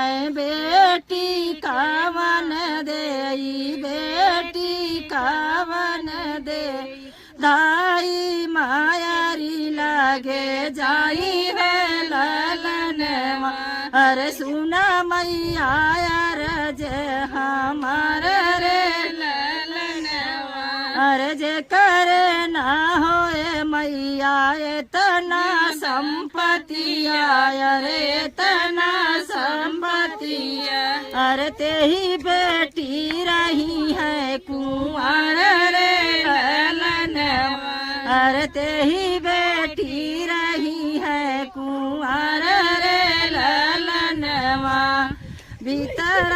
है बेटी कावन देई, बेटी कावन दे दाई मायारी लागे जाई है ललनवा। अरे सुना मैया जे हमार रे ललनवा। अरे जे करे ना होए मैया इतना संपत्तिया, अरे तना संपत्तिया। अरे ते ही बेटी रही है कुंवर रे ललनवा। अरे ते ही बेटी रही है कुंवर रे ललनवा। भीतर